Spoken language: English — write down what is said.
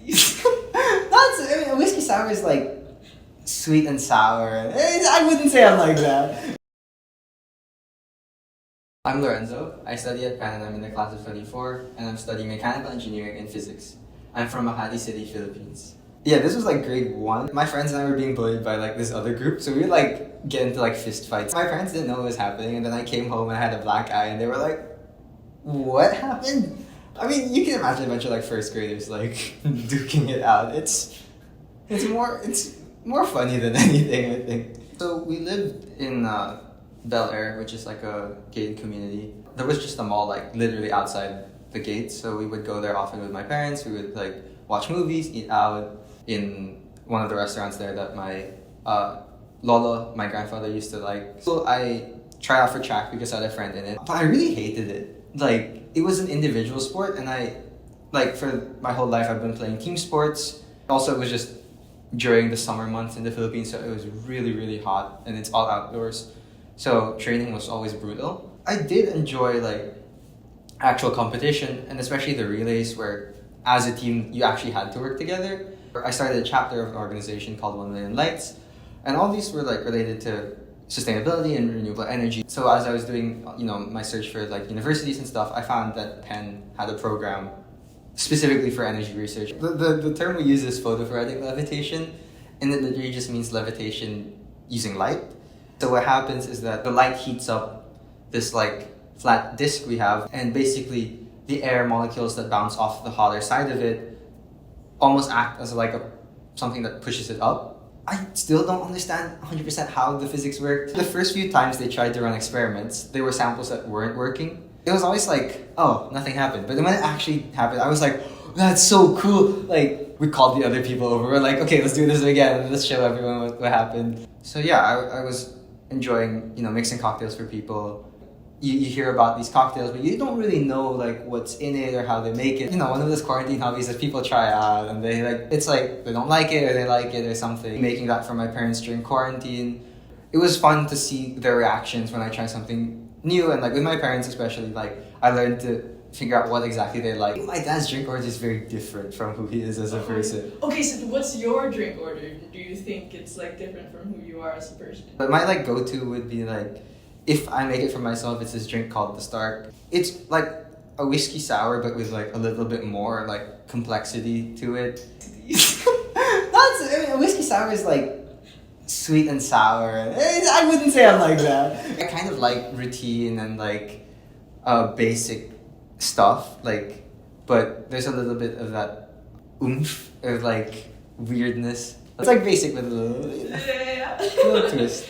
A whiskey sour is like sweet and sour. I wouldn't say I'm like that. I'm Lorenzo. I study at Penn and I'm in the class of 24 and I'm studying mechanical engineering and physics. I'm from Makati City, Philippines. Yeah, this was like grade 1. My friends and I were being bullied by like this other group, so we would like get into like fist fights. My parents didn't know what was happening, and then I came home and I had a black eye and they were like, what happened? I mean, you can imagine a bunch of like first graders like duking it out. It's more funny than anything, I think. So we lived in Bel Air, which is like a gated community. There was just a mall like literally outside the gates, so we would go there often with my parents. We would like watch movies, eat out in one of the restaurants there that my lolo, my grandfather, used to like. So I tried out for track because I had a friend in it, but I really hated it. Like, it was an individual sport, and for my whole life I've been playing team sports. Also, it was just during the summer months in the Philippines, so it was really, really hot, and it's all outdoors. So training was always brutal. I did enjoy like actual competition, and especially the relays where as a team you actually had to work together. I started a chapter of an organization called 1 Million Lights, and all these were like related to sustainability and renewable energy. So as I was doing, my search for like universities and stuff, I found that Penn had a program specifically for energy research. The term we use is photophoretic levitation, and it literally just means levitation using light. So what happens is that the light heats up this like flat disk we have, and basically the air molecules that bounce off the hotter side of it almost act as like something that pushes it up. I still don't understand 100% how the physics worked. The first few times they tried to run experiments, there were samples that weren't working. It was always like, oh, nothing happened. But then when it actually happened, I was like, that's so cool. Like, we called the other people over. We're like, okay, let's do this again. And let's show everyone what happened. So yeah, I was enjoying, mixing cocktails for people. You hear about these cocktails, but you don't really know like what's in it or how they make it. One of those quarantine hobbies is people try out and they it's like they don't like it or they like it or something. Making that for my parents during quarantine. It was fun to see their reactions when I try something new, and like with my parents especially, like I learned to figure out what exactly they like. My dad's drink order is very different from who he is as a person. Okay, so what's your drink order? Do you think it's like different from who you are as a person? But my like go-to would be like, if I make it for myself, it's this drink called the Stark. It's like a whiskey sour, but with like a little bit more like complexity to it. A whiskey sour is like sweet and sour. I wouldn't say I'm like that. I kind of like routine and like basic stuff, like, but there's a little bit of that oomph of like weirdness. It's like basic with a little twist.